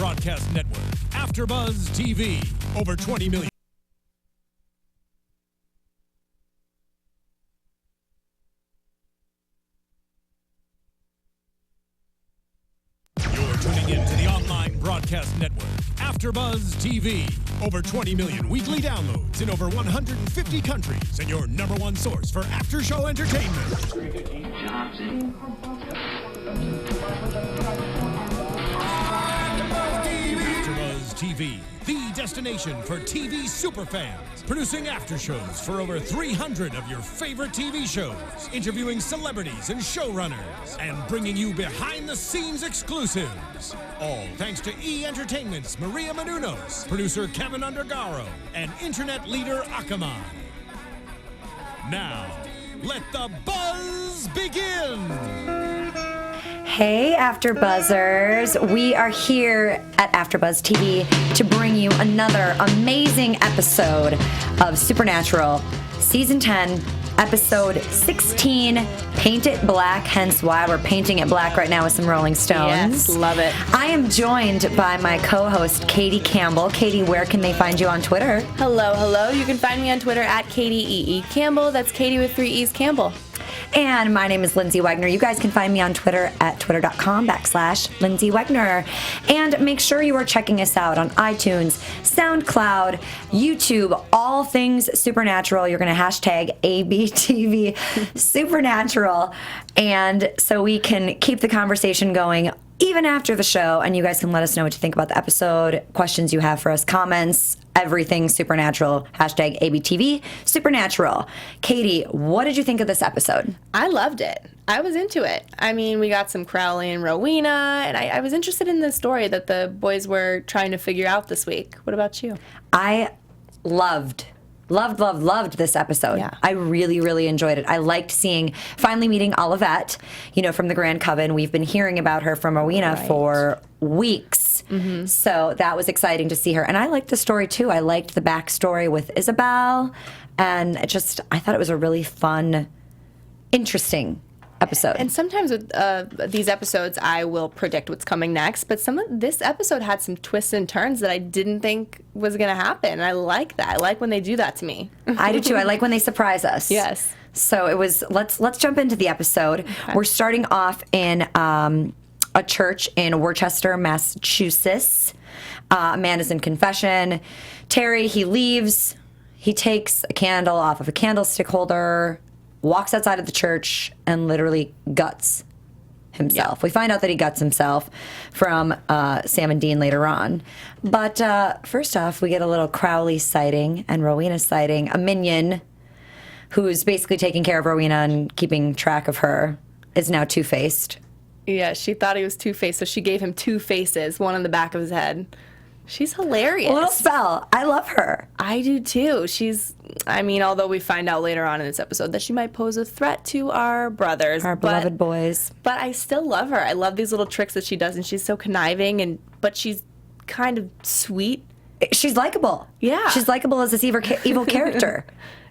broadcast network, AfterBuzz TV. Over 20 million. You're tuning in to the online broadcast network, AfterBuzz TV. Over 20 million weekly downloads in over 150 countries, and your number one source for after-show entertainment. AfterBuzz TV, the destination for TV superfans. Producing after-shows for over 300 of your favorite TV shows. Interviewing celebrities and showrunners. And bringing you behind-the-scenes exclusives. All thanks to E! Entertainment's Maria Menounos, producer Kevin Undergaro, and internet leader Akamai. Now, let the buzz begin! Hey, AfterBuzzers. We are here at AfterBuzz TV to bring you another amazing episode of Supernatural, Season 10, Episode 16, Paint It Black, hence why we're painting it black right now with some Rolling Stones. Yes, love it. I am joined by my co-host, Katie Campbell. Katie, where can they find you on Twitter? Hello. You can find me on Twitter at Katie Campbell. That's Katie with 3 E's Campbell. And my name is Lyndsey Wegner. You guys can find me on Twitter at twitter.com/Lyndsey Wegner. And make sure you are checking us out on iTunes, SoundCloud, YouTube, all things Supernatural. You're going to hashtag ABTV Supernatural. And so we can keep the conversation going even after the show, and you guys can let us know what you think about the episode, questions you have for us, comments, everything Supernatural, hashtag ABTV Supernatural. Katie, what did you think of this episode? I loved it. I was into it. I mean, we got some Crowley and Rowena, and I was interested in the story that the boys were trying to figure out this week. What about you? I loved this episode. Yeah. I really enjoyed it. I liked finally meeting Olivette, from the Grand Coven. We've been hearing about her from Rowena for weeks. Mm-hmm. So that was exciting to see her. And I liked the story too. I liked the backstory with Isabel. And I thought it was a really fun, interesting episode. And sometimes with these episodes, I will predict what's coming next. But this episode had some twists and turns that I didn't think was going to happen. I like that. I like when they do that to me. I do too. I like when they surprise us. Yes. So it was. Let's jump into the episode. Okay. We're starting off in a church in Worcester, Massachusetts. A man is in confession. Terry, he leaves. He takes a candle off of a candlestick holder, walks outside of the church, and literally guts himself. Yeah. We find out that he guts himself from Sam and Dean later on. But first off, we get a little Crowley sighting and Rowena sighting. A minion who's basically taking care of Rowena and keeping track of her is now two-faced. Yeah, she thought he was two-faced, so she gave him two faces, one on the back of his head. She's hilarious. A little spell. I love her. I do too. Although we find out later on in this episode that she might pose a threat to our brothers. Our beloved boys. But I still love her. I love these little tricks that she does, and she's so conniving, but she's kind of sweet. She's likable. Yeah. She's likable as this evil character.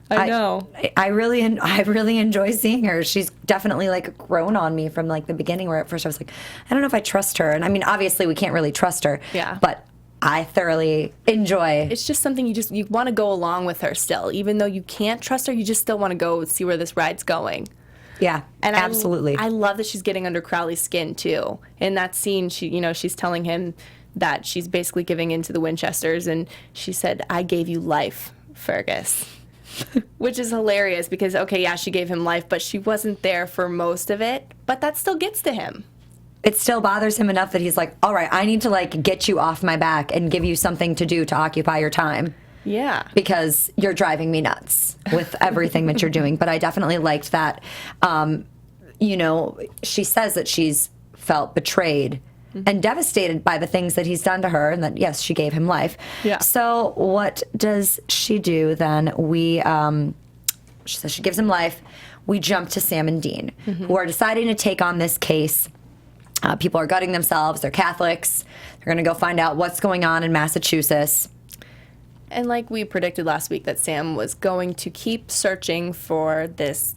I know. I really enjoy seeing her. She's definitely grown on me from the beginning, where at first I was like, I don't know if I trust her. And I mean, obviously we can't really trust her. Yeah. But I thoroughly enjoy. It's just something you want to go along with her still. Even though you can't trust her, you just still want to go see where this ride's going. Yeah, and absolutely. I love that she's getting under Crowley's skin, too. In that scene, she's telling him that she's basically giving in to the Winchesters, and she said, I gave you life, Fergus. Which is hilarious because, okay, yeah, she gave him life, but she wasn't there for most of it. But that still gets to him. It still bothers him enough that he's like, all right, I need to get you off my back and give you something to do to occupy your time. Yeah. Because you're driving me nuts with everything that you're doing. But I definitely liked that, she says that she's felt betrayed and devastated by the things that he's done to her, and that, yes, she gave him life. Yeah. So what does she do then? She says she gives him life. We jump to Sam and Dean, who are deciding to take on this case. People are gutting themselves. They're Catholics. They're going to go find out what's going on in Massachusetts. And like we predicted last week, that Sam was going to keep searching for this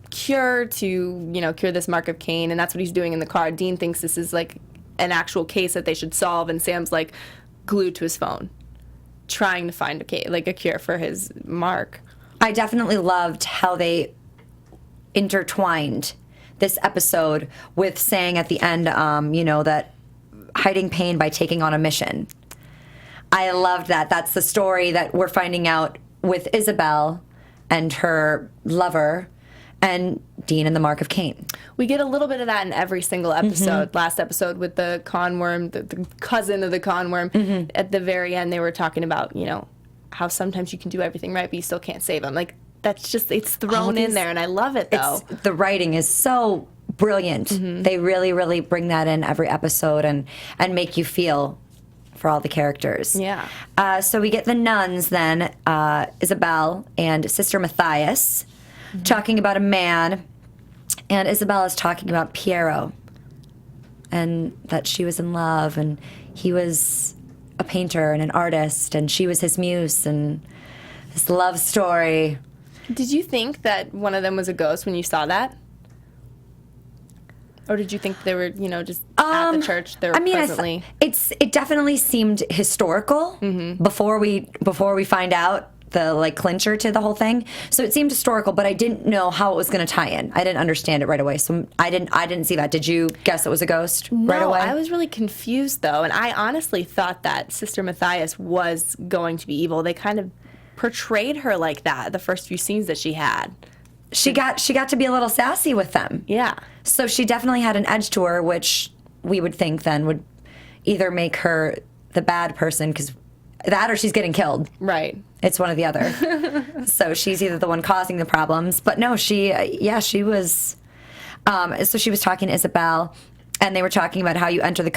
cure to, cure this mark of Cain, and that's what he's doing in the car. Dean thinks this is an actual case that they should solve, and Sam's like glued to his phone, trying to find a cure for his mark. I definitely loved how they intertwined this episode with saying at the end, that hiding pain by taking on a mission. I loved that. That's the story that we're finding out with Isabel and her lover and Dean and the Mark of Cain. We get a little bit of that in every single episode. Last episode with the conworm, the cousin of the conworm. At the very end, they were talking about, how sometimes you can do everything right, but you still can't save them. Like, that's just, it's thrown in there, and I love it, though. The writing is so brilliant. They really, really bring that in every episode and make you feel for all the characters. Yeah. So we get the nuns then, Isabel and Sister Matthias, talking about a man, and Isabel is talking about Piero, and that she was in love, and he was a painter and an artist, and she was his muse, and this love story. Did you think that one of them was a ghost when you saw that? Or did you think they were, just at the church? They were presently. It definitely seemed historical before we find out the clincher to the whole thing. So it seemed historical, but I didn't know how it was going to tie in. I didn't understand it right away, so I didn't see that. Did you guess it was a ghost right away? No, I was really confused though, and I honestly thought that Sister Matthias was going to be evil. They kind of portrayed her like that the first few scenes that she had. She got to be a little sassy with them. Yeah. So she definitely had an edge to her, which we would think then would either make her the bad person, because that or she's getting killed. Right. It's one or the other. So she's either the one causing the problems. But no, she was. So she was talking to Isabel, and they were talking about how you enter the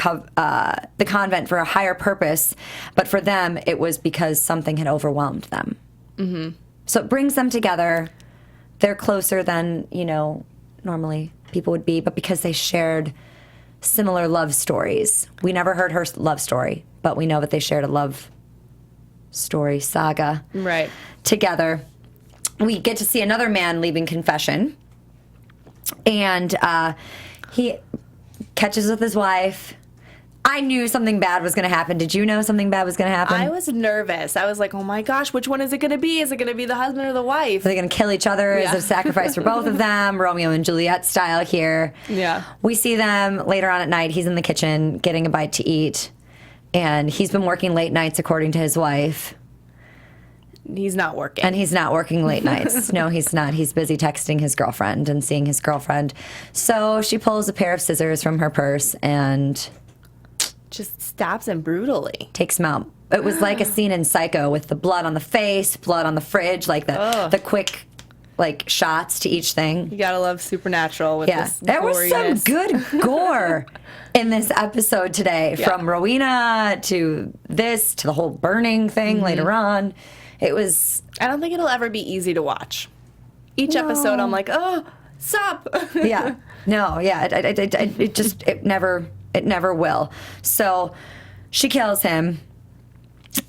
convent for a higher purpose, but for them it was because something had overwhelmed them. So it brings them together. They're closer than normally people would be, but because they shared similar love stories. We never heard her love story, but we know that they shared a love story saga together. We get to see another man leaving confession, and he catches with his wife. I knew something bad was going to happen. Did you know something bad was going to happen? I was nervous. I was like, oh my gosh, which one is it going to be? Is it going to be the husband or the wife? Are they going to kill each other? Yeah. Is it a sacrifice for both of them? Romeo and Juliet style here. Yeah. We see them later on at night. He's in the kitchen getting a bite to eat, and he's been working late nights according to his wife. He's not working. And he's not working late nights. No, he's not. He's busy texting his girlfriend and seeing his girlfriend. So she pulls a pair of scissors from her purse and just stabs him brutally. Takes him out. It was like a scene in Psycho with the blood on the face, blood on the fridge, like the quick shots to each thing. You gotta love Supernatural with this there was some good gore in this episode today, from Rowena to this to the whole burning thing later on. It was. I don't think it'll ever be easy to watch. Each episode, I'm like, oh, stop. Yeah. No. Yeah. It never will. So she kills him,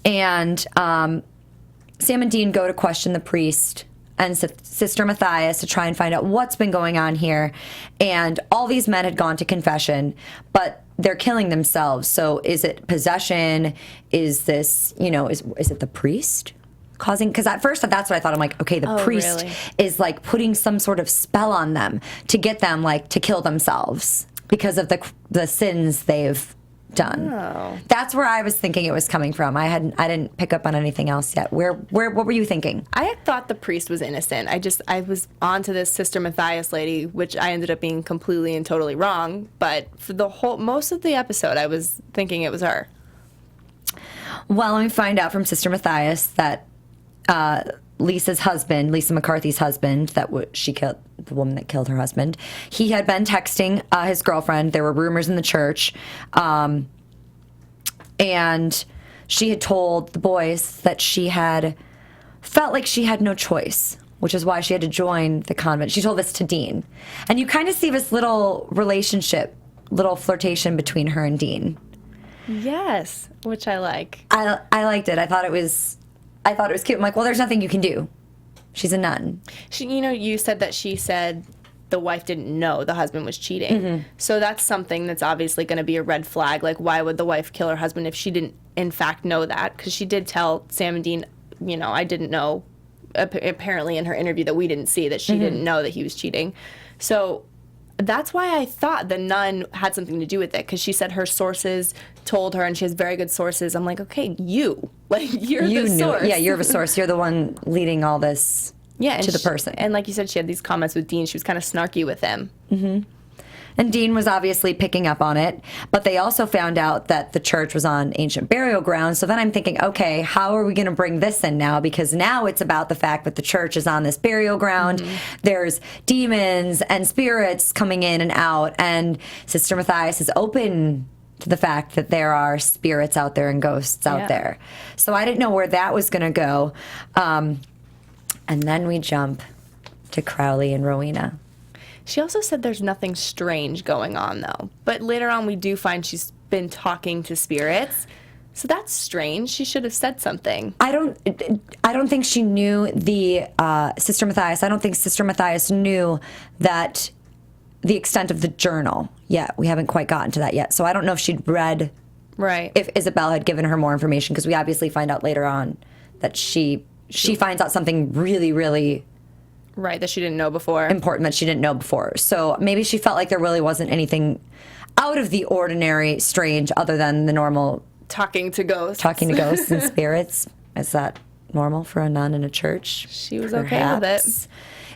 and Sam and Dean go to question the priest and Sister Matthias to try and find out what's been going on here. And all these men had gone to confession, but they're killing themselves. So is it possession? Is this, is it the priest causing? Because at first that's what I thought. I'm like, okay, the priest is putting some sort of spell on them to get them to kill themselves because of the sins they've done. Oh. That's where I was thinking it was coming from. I didn't pick up on anything else yet. What were you thinking? I had thought the priest was innocent. I was onto this Sister Matthias lady, which I ended up being completely and totally wrong. But for most of the episode, I was thinking it was her. Well, let me find out from Sister Matthias that Lisa McCarthy's husband, she killed, the woman that killed her husband, he had been texting his girlfriend. There were rumors in the church, and she had told the boys that she had felt like she had no choice, which is why she had to join the convent. She told this to Dean, and you kind of see this little relationship, little flirtation between her and Dean. Yes, which I like. I liked it. I thought it was cute. I'm like, well, there's nothing you can do. She's a nun. You said that she said the wife didn't know the husband was cheating. So that's something that's obviously going to be a red flag. Like, why would the wife kill her husband if she didn't, in fact, know that? Because she did tell Sam and Dean, I didn't know, apparently in her interview that we didn't see, that she didn't know that he was cheating. So that's why I thought the nun had something to do with it, because she said her sources told her, and she has very good sources. I'm like, okay, you're the source. Yeah, you're the source. You're the one leading all this to the person. And like you said, she had these comments with Dean. She was kind of snarky with him. And Dean was obviously picking up on it, but they also found out that the church was on ancient burial ground. So then I'm thinking, okay, how are we going to bring this in now? Because now it's about the fact that the church is on this burial ground. There's demons and spirits coming in and out, and Sister Matthias is open to the fact that there are spirits out there and ghosts out there. So I didn't know where that was going to go. And then we jump to Crowley and Rowena. She also said there's nothing strange going on, though. But later on, we do find she's been talking to spirits. So that's strange. She should have said something. I don't think she knew the Sister Matthias. I don't think Sister Matthias knew that the extent of the journal yet. We haven't quite gotten to that yet. So I don't know if she'd read, if Isabel had given her more information, because we obviously find out later on that she finds out something really, really that she didn't know before. Important that she didn't know before. So maybe she felt like there really wasn't anything out of the ordinary strange other than the normal talking to ghosts and spirits. Is that normal for a nun in a church? She was okay with it.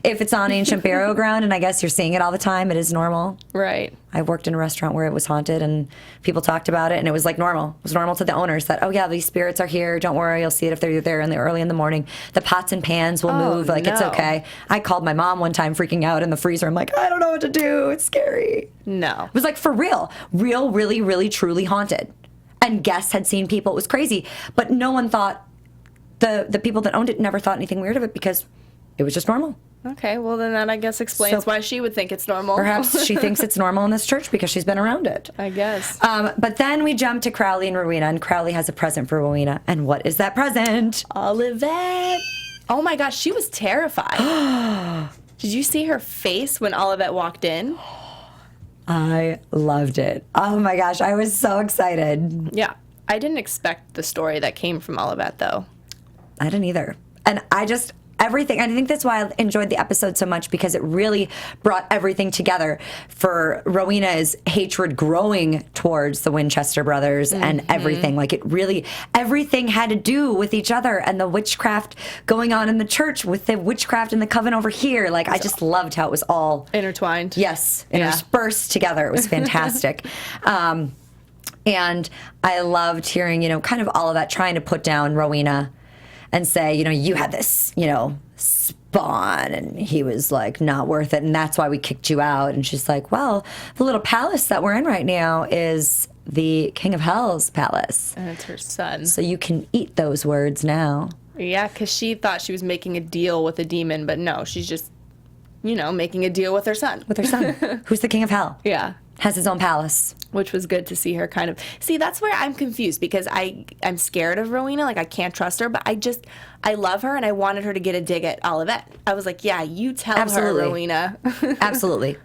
If it's on ancient burial ground, and I guess you're seeing it all the time, it is normal. Right. I worked in a restaurant where it was haunted, and people talked about it, and it was like normal. It was normal to the owners that, oh yeah, these spirits are here. Don't worry, you'll see it if they're there early in the morning. The pots and pans will move. Like, it's okay. I called my mom one time freaking out in the freezer. I'm like, I don't know what to do. It's scary. No. It was like, for real, really, really, truly haunted. And guests had seen people. It was crazy. But no one thought, the people that owned it never thought anything weird of it, because it was just normal. Okay, well then that I guess explains why she would think it's normal. Perhaps she thinks it's normal in this church because she's been around it. I guess. But then we jump to Crowley and Rowena, and Crowley has a present for Rowena. And what is that present? Olivette. Oh my gosh, she was terrified. Did you see her face when Olivette walked in? I loved it. Oh my gosh, I was so excited. Yeah, I didn't expect the story that came from Olivette, though. I didn't either. And everything. I think that's why I enjoyed the episode so much, because it really brought everything together. For Rowena's hatred growing towards the Winchester brothers and everything. Like, everything had to do with each other, and the witchcraft going on in the church with the witchcraft in the coven over here. Like, I just loved how it was all intertwined. Yes, interspersed together. It was fantastic. And I loved hearing, kind of all of that, trying to put down Rowena and say, you had this, spawn, and he was like not worth it, and that's why we kicked you out. And she's like, well, the little palace that we're in right now is the King of Hell's palace. And it's her son. So you can eat those words now. Yeah, because she thought she was making a deal with a demon, but no, she's just, making a deal with her son. With her son, who's the King of Hell. Yeah. Has his own palace. Which was good to see her kind of... See, that's where I'm confused, because I'm scared of Rowena. Like, I can't trust her, but I love her, and I wanted her to get a dig at Olivette. I was like, yeah, you tell her, Rowena. Absolutely.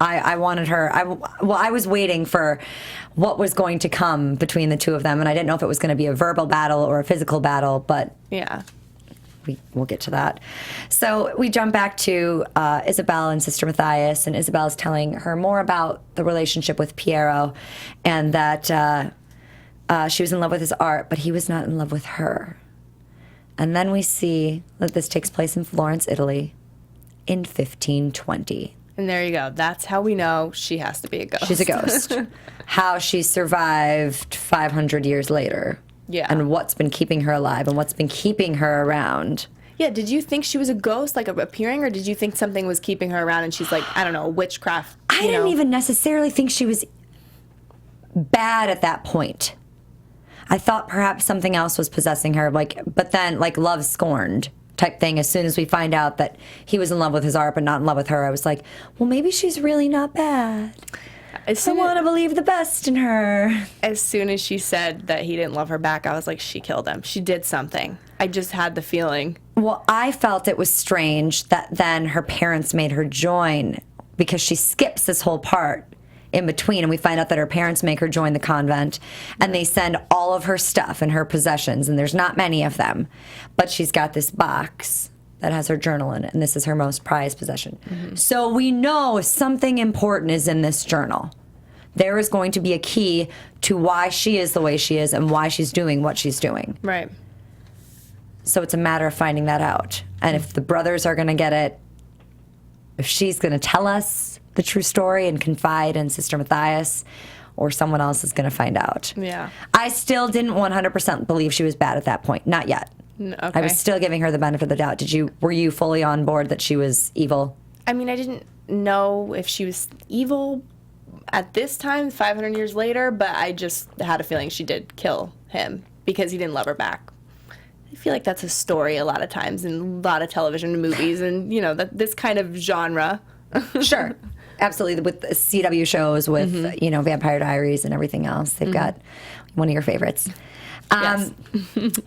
I wanted her... I was waiting for what was going to come between the two of them, and I didn't know if it was going to be a verbal battle or a physical battle, but... Yeah. We'll get to that. So we jump back to Isabel and Sister Matthias, and Isabel's telling her more about the relationship with Piero, and that she was in love with his art, but he was not in love with her. And then we see that this takes place in Florence, Italy, in 1520. And there you go. That's how we know she has to be a ghost. She's a ghost. How she survived 500 years later. Yeah. And what's been keeping her alive and what's been keeping her around. Yeah, did you think she was a ghost, like appearing, or did you think something was keeping her around and she's like, I don't know, witchcraft? I didn't even necessarily think she was bad at that point. I thought perhaps something else was possessing her, but then love scorned type thing. As soon as we find out that he was in love with his art but not in love with her, I was like, well, maybe she's really not bad. I want to believe the best in her. As soon as she said that he didn't love her back, I was like, she killed him. She did something. I just had the feeling. Well, I felt it was strange that then her parents made her join because she skips this whole part in between, and we find out that her parents make her join the convent, and they send all of her stuff and her possessions, and there's not many of them, but she's got this box that has her journal in it, and this is her most prized possession. So we know something important is in this journal. There is going to be a key to why she is the way she is and why she's doing what she's doing. Right. So it's a matter of finding that out. And if the brothers are going to get it, if she's going to tell us the true story and confide in Sister Matthias, or someone else is going to find out. Yeah. I still didn't 100% believe she was bad at that point. Not yet. Okay. I was still giving her the benefit of the doubt. Were you fully on board that she was evil? I mean, I didn't know if she was evil at this time, 500 years later, but I just had a feeling she did kill him because he didn't love her back. I feel like that's a story a lot of times in a lot of television and movies and, this kind of genre. Sure. Absolutely. With the CW shows, with, Vampire Diaries and everything else. They've got one of your favorites. Yes.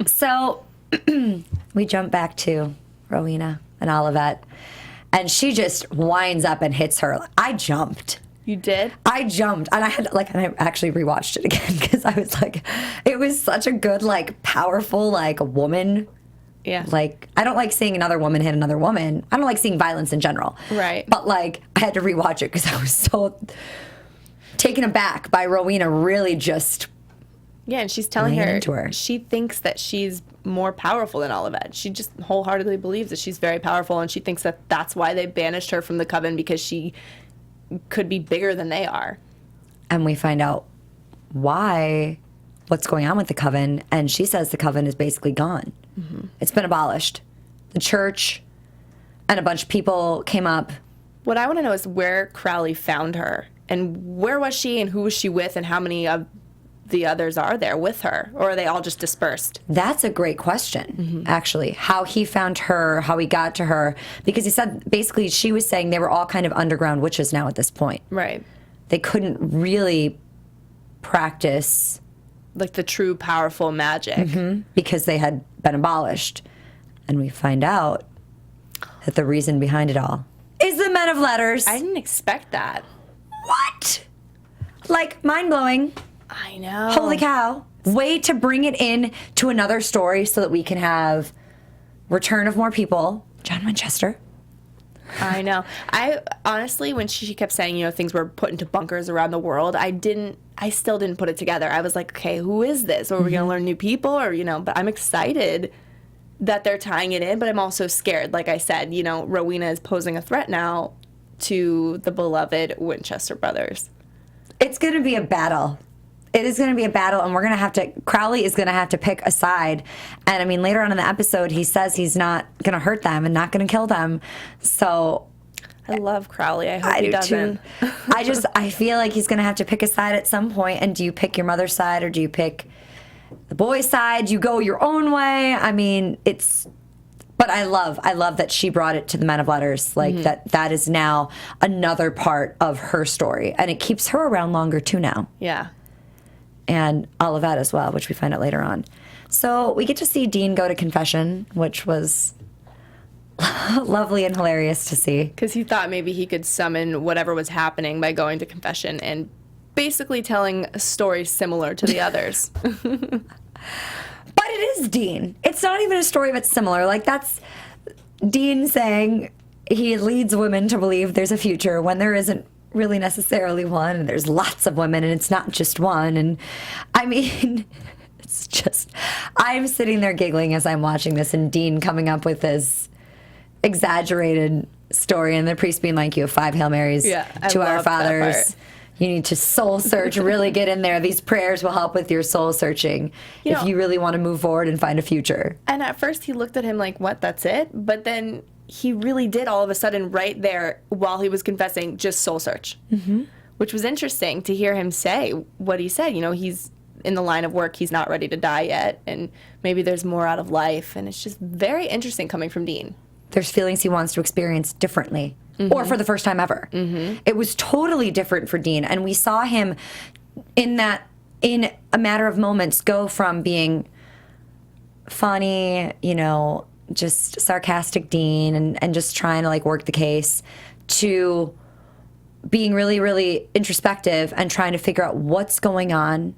So we jump back to Rowena and Olivet, and she just winds up and hits her. I jumped. You did? I jumped, and I actually rewatched it again because I was like, it was such a good, powerful, woman. Yeah. I don't like seeing another woman hit another woman. I don't like seeing violence in general. Right. But, I had to rewatch it because I was so taken aback by Rowena really just... Yeah, and she's telling her she thinks that she's more powerful than Olivet. She just wholeheartedly believes that she's very powerful, and she thinks that that's why they banished her from the coven, because she could be bigger than they are. And we find out what's going on with the coven, and she says the coven is basically gone. It's been abolished. The church and a bunch of people came up. What I want to know is where Crowley found her, and where was she, and who was she with, and how many of the others are there with her, or are they all just dispersed? That's a great question, actually. How he found her, how he got to her, because he said basically she was saying they were all kind of underground witches now at this point. Right. They couldn't really practice the true powerful magic because they had been abolished. And we find out that the reason behind it all is the men of letters. I didn't expect that. What? Mind-blowing. I know. Holy cow. Way to bring it in to another story so that we can have return of more people. John Winchester. I know. I honestly, when she kept saying, things were put into bunkers around the world, I still didn't put it together. I was like, okay, who is this? Are we going to learn new people? Or, but I'm excited that they're tying it in, but I'm also scared. Like I said, Rowena is posing a threat now to the beloved Winchester brothers. It's going to be a battle. It is going to be a battle, and Crowley is going to have to pick a side. And, later on in the episode, he says he's not going to hurt them and not going to kill them. So... I love Crowley. I hope he doesn't. I feel like he's going to have to pick a side at some point. And do you pick your mother's side, or do you pick the boy's side? You go your own way. But I love that she brought it to the men of letters. That is now another part of her story. And it keeps her around longer, too, now. Yeah. And Olivet as well, which we find out later on. So we get to see Dean go to confession, which was lovely and hilarious to see. Because he thought maybe he could summon whatever was happening by going to confession and basically telling a story similar to the others. But it is Dean. It's not even a story that's similar. That's Dean saying he leads women to believe there's a future when there isn't really necessarily one, and there's lots of women, and it's not just one. And it's just, I'm sitting there giggling as I'm watching this, and Dean coming up with this exaggerated story, and the priest being like, you have 5 Hail Marys to our fathers. You need to soul search, really get in there. These prayers will help with your soul searching if you really want to move forward and find a future. And at first he looked at him like, what, that's it? But then he really did all of a sudden right there while he was confessing just soul search, which was interesting to hear him say what he said. He's in the line of work. He's not ready to die yet, and maybe there's more out of life. And it's just very interesting coming from Dean. There's feelings he wants to experience differently, or for the first time ever. It was totally different for Dean, and we saw him in a matter of moments go from being funny, just sarcastic Dean and just trying to work the case, to being really, really introspective and trying to figure out what's going on,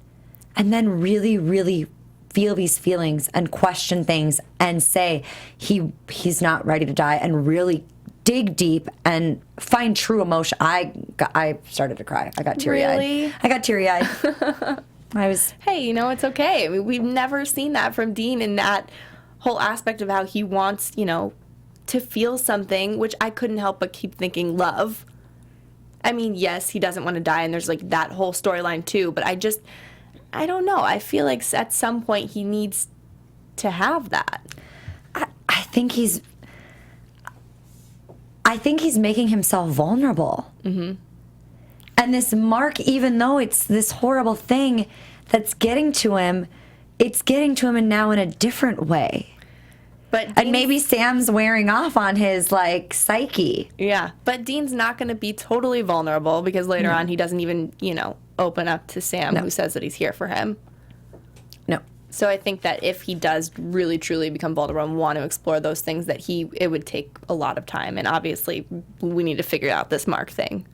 and then really, really feel these feelings and question things and say he's not ready to die, and really dig deep and find true emotion. I started to cry. I got teary-eyed. Really? I got teary-eyed. Hey, it's okay. I mean, we've never seen that from Dean in that whole aspect of how he wants, to feel something, which I couldn't help but keep thinking love. I mean, yes, he doesn't want to die, and there's like that whole storyline too, but I don't know. I feel like at some point he needs to have that. I think he's making himself vulnerable. Mm-hmm. And this mark, even though it's this horrible thing that's getting to him, it's getting to him and now in a different way. And maybe Sam's wearing off on his, psyche. Yeah, but Dean's not going to be totally vulnerable because later on he doesn't even, open up to Sam, who says that he's here for him. No. So I think that if he does really, truly become vulnerable and want to explore those things, that it would take a lot of time. And obviously, we need to figure out this Mark thing.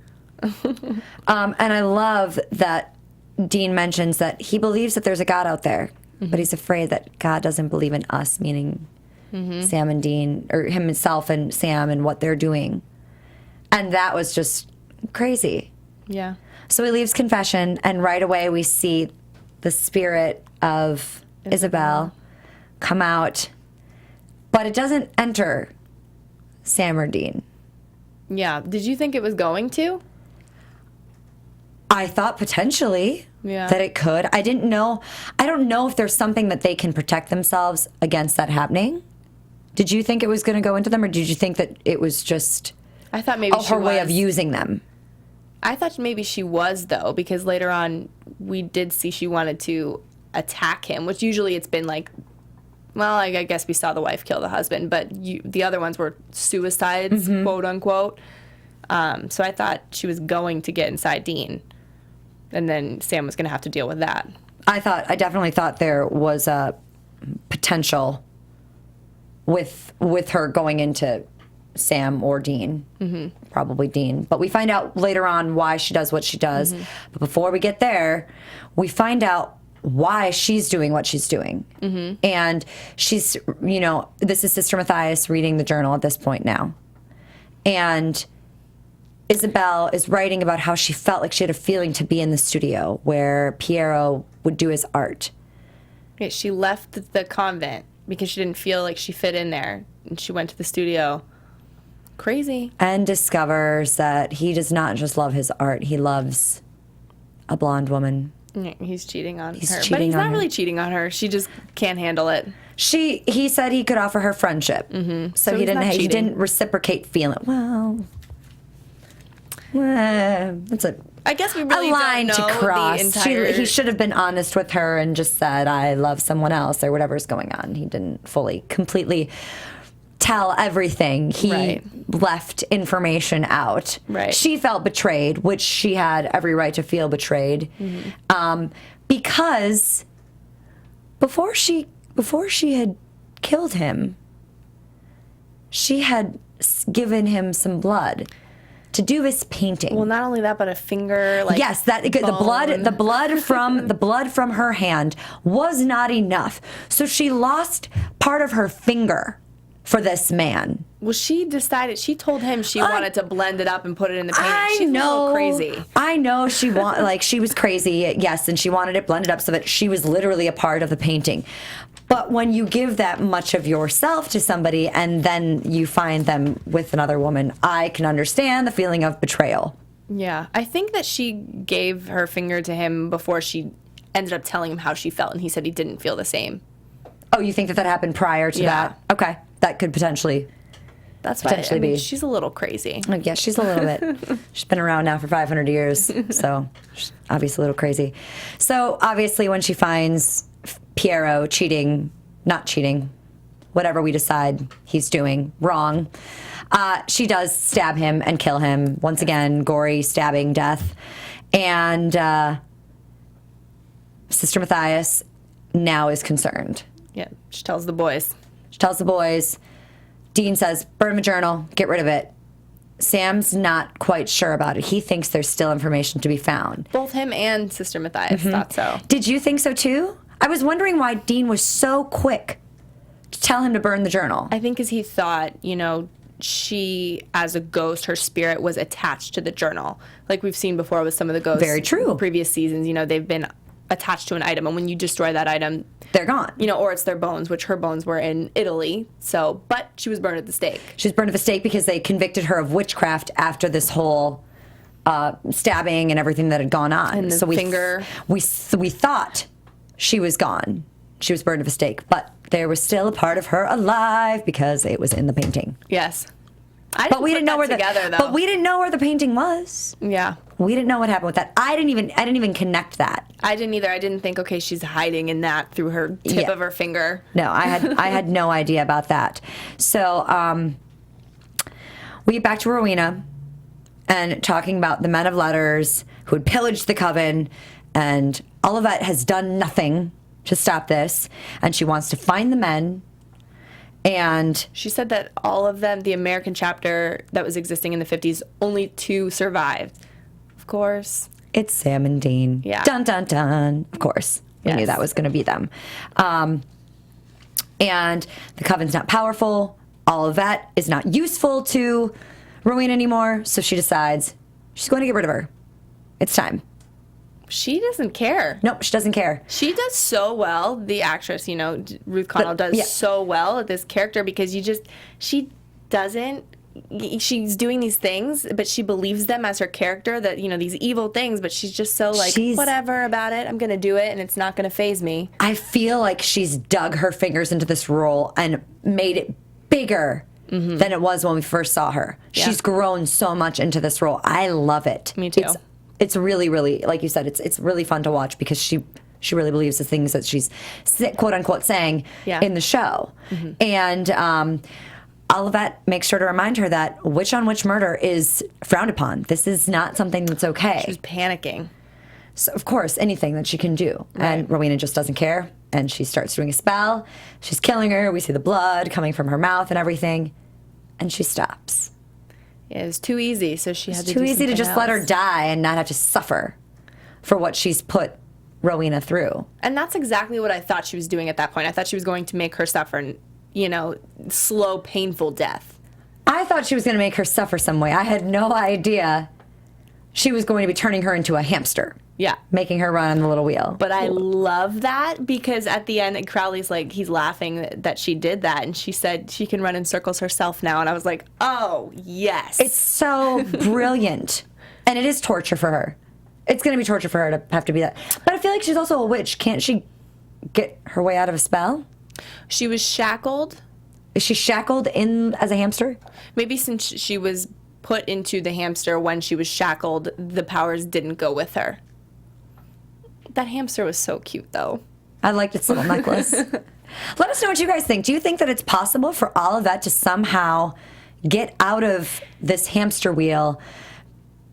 And I love that Dean mentions that he believes that there's a God out there, but he's afraid that God doesn't believe in us, meaning Sam and Dean, or himself and Sam and what they're doing. And that was just crazy. Yeah. So he leaves confession, and right away we see the spirit of Isabel come out, but it doesn't enter Sam or Dean. Yeah. Did you think it was going to? I thought potentially that it could. I don't know if there's something that they can protect themselves against that happening. Did you think it was going to go into them, or did you think that it was just I thought maybe her way of using them? I thought maybe she was, though, because later on we did see she wanted to attack him, which usually it's been I guess we saw the wife kill the husband, but the other ones were suicides, quote unquote. So I thought she was going to get inside Dean, and then Sam was going to have to deal with that. I definitely thought there was a potential with her going into Sam or Dean. Probably Dean. But we find out later on why she does what she does. But before we get there, we find out why she's doing what she's doing. And she's, this is Sister Matthias reading the journal at this point now. And Isabel is writing about how she felt like she had a feeling to be in the studio where Piero would do his art. Yeah, she left the convent because she didn't feel like she fit in there. And she went to the studio. Crazy. And discovers that he does not just love his art, he loves a blonde woman. Yeah, he's cheating on her. But he's not really cheating on her. She just can't handle it. He said he could offer her friendship. So he didn't reciprocate feeling. Well, that's I guess we really a line don't know to cross. The entire... He should have been honest with her and just said, I love someone else, or whatever's going on. He didn't completely tell everything. He left information out. Right. She felt betrayed, which she had every right to feel betrayed, because before she had killed him, she had given him some blood to do this painting. Well, not only that, but a finger. Yes, the blood from her hand was not enough, so she lost part of her finger for this man. Well, she told him she wanted to blend it up and put it in the painting. She's a little crazy. I know she she was crazy, yes, and she wanted it blended up so that she was literally a part of the painting. But when you give that much of yourself to somebody and then you find them with another woman, I can understand the feeling of betrayal. Yeah. I think that she gave her finger to him before she ended up telling him how she felt, and he said he didn't feel the same. Oh, you think that happened prior to that? Okay. That could potentially be. She's a little crazy. Yeah, she's a little bit. She's been around now for 500 years, so she's obviously a little crazy. So obviously when she finds Piero not cheating, whatever we decide he's doing wrong, she does stab him and kill him. Once again, gory stabbing death. And Sister Matthias now is concerned. Yeah, she tells the boys. Dean says, burn my journal, get rid of it. Sam's not quite sure about it. He thinks there's still information to be found. Both him and Sister Matthias thought so. Did you think so too? I was wondering why Dean was so quick to tell him to burn the journal. I think because he thought, she, as a ghost, her spirit was attached to the journal. Like we've seen before with some of the ghosts. Very true. In previous seasons, they've been attached to an item, and when you destroy that item, they're gone. Or it's their bones, which her bones were in Italy. But she was burned at the stake. She was burned at the stake because they convicted her of witchcraft after this whole stabbing and everything that had gone on. And the finger. We thought she was gone. She was burned at the stake, but there was still a part of her alive because it was in the painting. Yes. But we didn't know where But we didn't know where the painting was. Yeah. We didn't know what happened with that. I didn't even connect that. I didn't either. I didn't think, okay, she's hiding in that through her tip of her finger. No, I had no idea about that. So we get back to Rowena and talking about the men of letters who had pillaged the coven, and Olivet has done nothing to stop this, and she wants to find the men. And she said that all of them, the American chapter that was existing in the 50s, only 2 survived. Of course. It's Sam and Dean. Yeah. Dun, dun, dun. Of course. We knew that was going to be them. And the coven's not powerful. Olivet is not useful to Rowena anymore. So she decides she's going to get rid of her. It's time. She doesn't care. Nope, she doesn't care. She does so well, the actress, Ruth Connell does so well at this character because she's doing these things, but she believes them as her character, that, these evil things, but she's just so whatever about it, I'm going to do it and it's not going to faze me. I feel like she's dug her fingers into this role and made it bigger than it was when we first saw her. Yeah. She's grown so much into this role. I love it. Me too. It's really, really, like you said, it's really fun to watch because she really believes the things that she's quote unquote saying in the show. And Olivet makes sure to remind her that witch on witch murder is frowned upon. This is not something that's okay. She's panicking. So of course, anything that she can do. Right. And Rowena just doesn't care. And she starts doing a spell. She's killing her. We see the blood coming from her mouth and everything. And she stops. Yeah, it was too easy, so she had to do It's too easy to just else. let her die and not have to suffer for what she's put Rowena through. And that's exactly what I thought she was doing at that point. I thought she was going to make her suffer, slow, painful death. I thought she was going to make her suffer some way. I had no idea she was going to be turning her into a hamster. Yeah. Making her run on the little wheel. But I love that because at the end, Crowley's he's laughing that she did that. And she said she can run in circles herself now. And I was like, oh, yes. It's so brilliant. And it is torture for her. It's going to be torture for her to have to be that. But I feel like she's also a witch. Can't she get her way out of a spell? She was shackled. Is she shackled in as a hamster? Maybe since she was put into the hamster when she was shackled, the powers didn't go with her. That hamster was so cute, though. I liked its little necklace. Let us know what you guys think. Do you think that it's possible for Olivet to somehow get out of this hamster wheel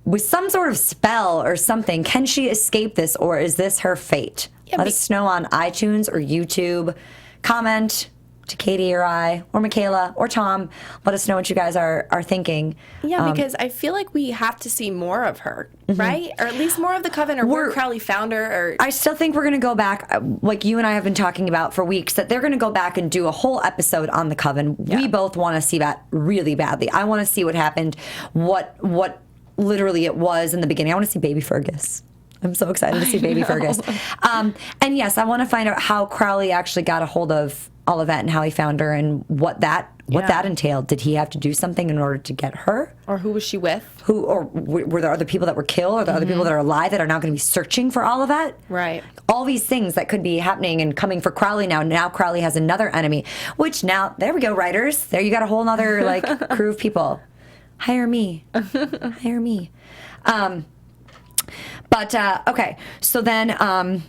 with some sort of spell or something? Can she escape this, or is this her fate? Let us know on iTunes or YouTube. Comment to Katie or I or Michaela or Tom. Let us know what you guys are thinking. Yeah, because I feel like we have to see more of her, right? Or at least more of the coven, or where Crowley found her. Or I still think we're going to go back, like you and I have been talking about for weeks, that they're going to go back and do a whole episode on the coven. Yeah. We both want to see that really badly. I want to see what happened, what literally it was in the beginning. I want to see Baby Fergus. I'm so excited to see Baby Fergus. And yes, I want to find out how Crowley actually got a hold of Olivet and how he found her and what that entailed. Did he have to do something in order to get her? Or who was she with? Were there other people that were killed, or the other people that are alive that are now going to be searching for Olivet? Right. All these things that could be happening and coming for Crowley now. Now Crowley has another enemy, which now, there we go, writers. There you got a whole other crew of people. Hire me. Hire me. Okay, so then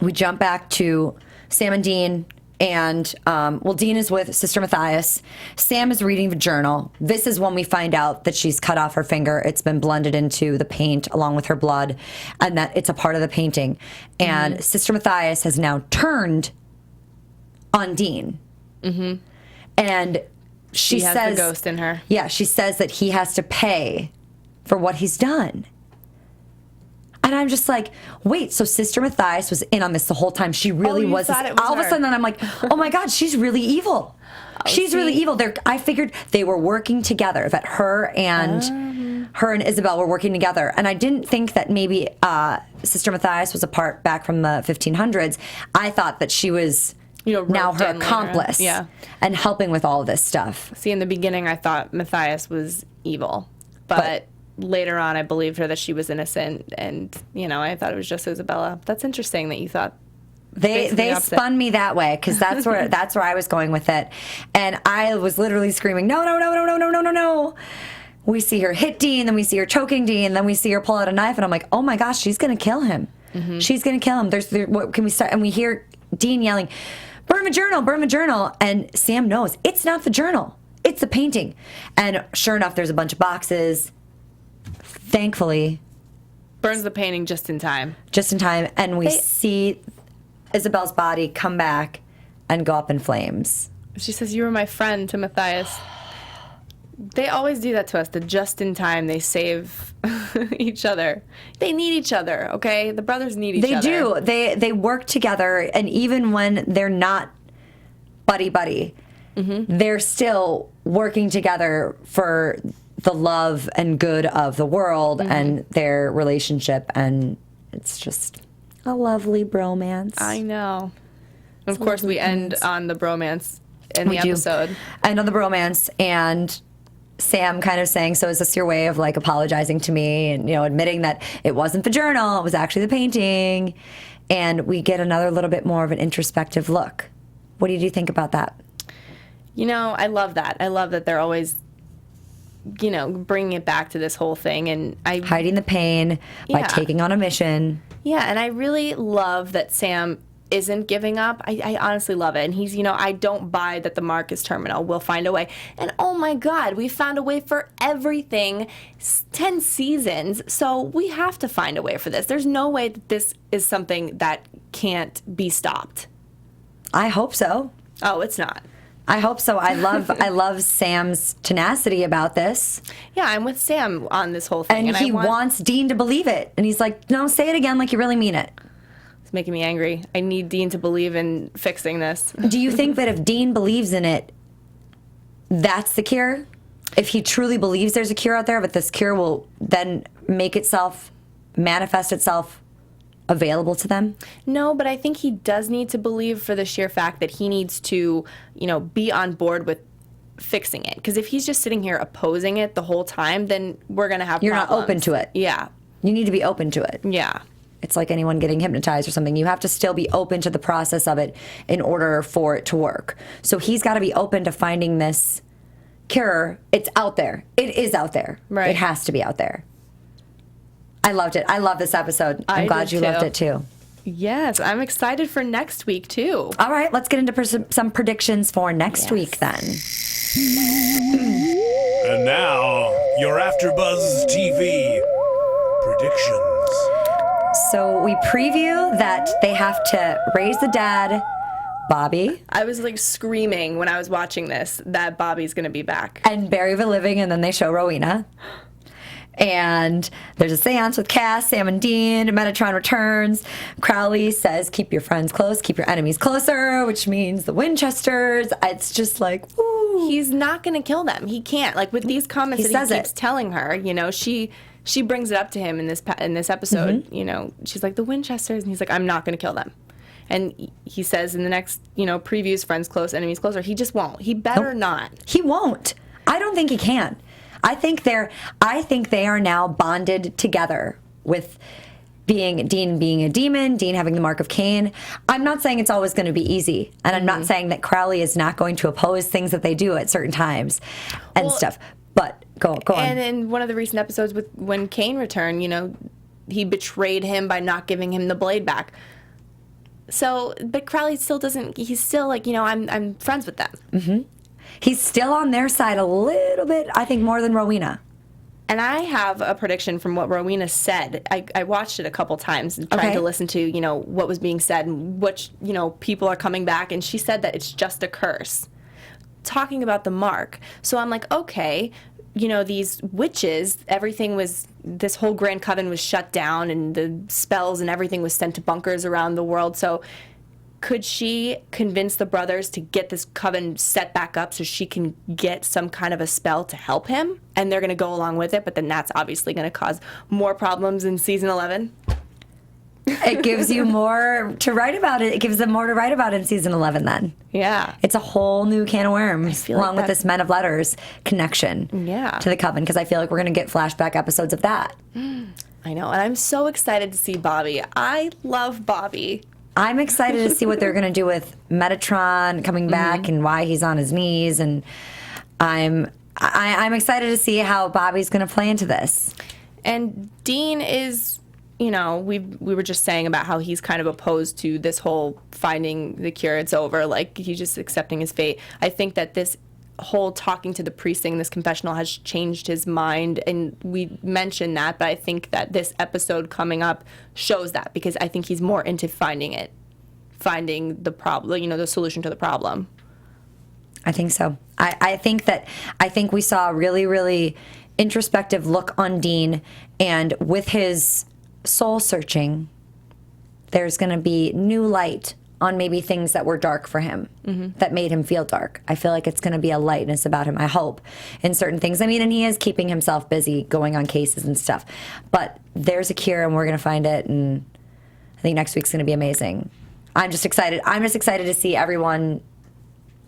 we jump back to Sam and Dean, and Dean is with Sister Matthias. Sam is reading the journal. This is when we find out that she's cut off her finger. It's been blended into the paint along with her blood, and that it's a part of the painting. And Sister Matthias has now turned on Dean. And she has says the ghost in her. Yeah, she says that he has to pay for what he's done. And I'm just like, wait, so Sister Matthias was in on this the whole time. She really was. Thought it was all of a her. sudden, I'm like, oh my God, she's really evil. She's really evil. I figured they were working together, that her and Isabel were working together. And I didn't think that maybe Sister Matthias was a part back from the 1500s. I thought that she was now her accomplice and helping with all of this stuff. See, in the beginning, I thought Matthias was evil. But later on, I believed her that she was innocent. And, I thought it was just Isabella. That's interesting that you thought. They spun me that way, because that's where I was going with it. And I was literally screaming, no, no, no, no, no, no, no, no, no. We see her hit Dean, then we see her choking Dean, then we see her pull out a knife, and I'm like, oh my gosh, she's going to kill him. Mm-hmm. She's going to kill him. What can we start? And we hear Dean yelling, burn the journal, burn the journal. And Sam knows it's not the journal. It's the painting. And sure enough, there's a bunch of boxes. Thankfully. Burns the painting just in time. Just in time. And we see Isabel's body come back and go up in flames. She says, you were my friend to Matthias. They always do that to us. The just in time, they save each other. They need each other, okay? The brothers need each other. They do. They work together, and even when they're not buddy-buddy, they're still working together for the love and good of the world and their relationship, and it's just a lovely bromance. I know. Of course, we end on the bromance in the episode. End on the bromance, and Sam kind of saying, so is this your way of like apologizing to me and, admitting that it wasn't the journal, it was actually the painting. And we get another little bit more of an introspective look. What did you think about that? I love that. I love that they're always, bringing it back to this whole thing. And hiding the pain by taking on a mission. Yeah, and I really love that Sam isn't giving up. I honestly love it. And he's, I don't buy that the mark is terminal. We'll find a way. And oh my God, we found a way for everything. 10 seasons. So we have to find a way for this. There's no way that this is something that can't be stopped. I hope so. Oh, it's not. I hope so. I love Sam's tenacity about this. Yeah, I'm with Sam on this whole thing. And he wants Dean to believe it. And he's like, no, say it again like you really mean it. It's making me angry. I need Dean to believe in fixing this. Do you think that if Dean believes in it, that's the cure? If he truly believes there's a cure out there, but this cure will then manifest itself available to them? No, but I think he does need to believe for the sheer fact that he needs to, be on board with fixing it. Because if he's just sitting here opposing it the whole time, then we're going to have You're problems. not open to it. Yeah. You need to be open to it. Yeah. It's like anyone getting hypnotized or something. You have to still be open to the process of it in order for it to work. So he's got to be open to finding this cure. It's out there. It is out there. Right. It has to be out there. I loved it. I love this episode. I'm glad you loved it too. Yes, I'm excited for next week too. All right, let's get into some predictions for next week then. And now, your AfterBuzz TV predictions. So we preview that they have to raise the dead, Bobby. I was like screaming when I was watching this that Bobby's going to be back. And bury the living, and then they show Rowena. And there's a seance with Cass, Sam, and Dean. Metatron returns. Crowley says, keep your friends close, keep your enemies closer, which means the Winchesters. It's just like, woo. He's not going to kill them. He can't. Like with these comments he keeps telling her, she brings it up to him in this episode. She's like, the Winchesters. And he's like, I'm not going to kill them. And he says in the next, previews, friends close, enemies closer. He just won't. He better not. He won't. I don't think he can. I think they are now bonded together with Dean being a demon, Dean having the mark of Cain. I'm not saying it's always going to be easy, and I'm not saying that Crowley is not going to oppose things that they do at certain times and stuff. But go on. And in one of the recent episodes when Cain returned, he betrayed him by not giving him the blade back. So, but Crowley still doesn't. He's still like, I'm friends with them. Mm-hmm. He's still on their side a little bit, I think, more than Rowena. And I have a prediction from what Rowena said. I watched it a couple times trying to listen to, what was being said and which, people are coming back. And she said that it's just a curse. talking about the mark. So I'm like, okay, these witches, this whole Grand Coven was shut down and the spells and everything was sent to bunkers around the world. So could she convince the brothers to get this coven set back up so she can get some kind of a spell to help him? And they're going to go along with it, but then that's obviously going to cause more problems in season 11. It gives you more to write about it. It gives them more to write about in season 11 then. Yeah. It's a whole new can of worms, along with this Men of Letters connection to the Coven, because I feel like we're going to get flashback episodes of that. I know, and I'm so excited to see Bobby. I love Bobby. I'm excited to see what they're going to do with Metatron coming back and why he's on his knees, and I'm excited to see how Bobby's going to play into this. And Dean is... we were just saying about how he's kind of opposed to this whole finding the cure, it's over, like he's just accepting his fate. I think that this whole talking to the priest thing, this confessional, has changed his mind, and we mentioned that, but I think that this episode coming up shows that, because I think he's more into finding the problem, the solution to the problem. I think so. I think we saw a really, really introspective look on Dean, and with his soul searching, there's going to be new light on maybe things that were dark for him, that made him feel dark. I feel like it's going to be a lightness about him, I hope, in certain things. I mean, and he is keeping himself busy going on cases and stuff. But there's a cure, and we're going to find it, and I think next week's going to be amazing. I'm just excited. I'm just excited to see everyone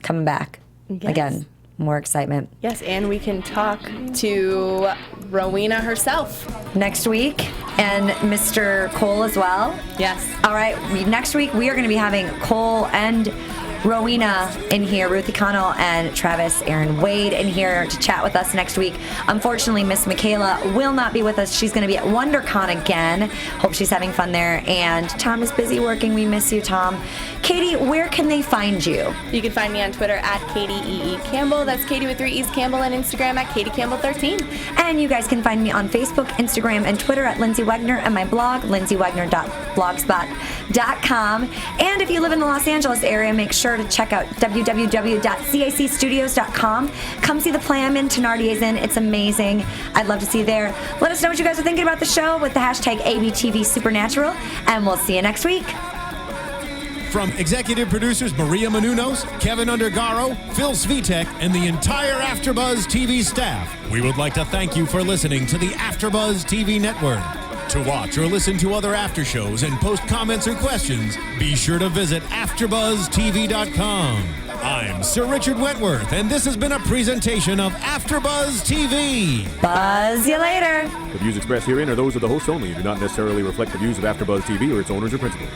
coming back again. More excitement. Yes, and we can talk to Rowena herself next week, and Mr. Cole as well. Yes. All right, next week we are going to be having Cole and Rowena in here, Ruthie Connell and Travis Aaron Wade in here to chat with us next week. Unfortunately, Miss Michaela will not be with us. She's going to be at WonderCon again. Hope she's having fun there. And Tom is busy working. We miss you, Tom. Katie, where can they find you? You can find me on Twitter at Katie E. Campbell. That's Katie with 3 E's Campbell, and Instagram at Katie Campbell 13. And you guys can find me on Facebook, Instagram, and Twitter at Lyndsey Wegner, and my blog, lyndsey.blogspot.com. And if you live in the Los Angeles area, make sure to check out www.cacstudios.com. Come see the play I'm in, Thenardier's in. It's amazing. I'd love to see you there. Let us know what you guys are thinking about the show with the hashtag ABTV Supernatural, and we'll see you next week. From executive producers Maria Menounos, Kevin Undergaro, Phil Svitek, and the entire AfterBuzz TV staff, we would like to thank you for listening to the AfterBuzz TV network. To watch or listen to other after shows and post comments or questions, be sure to visit AfterBuzzTV.com. I'm Sir Richard Wentworth, and this has been a presentation of AfterBuzz TV. Buzz you later. The views expressed herein are those of the hosts only and do not necessarily reflect the views of AfterBuzz TV or its owners or principals.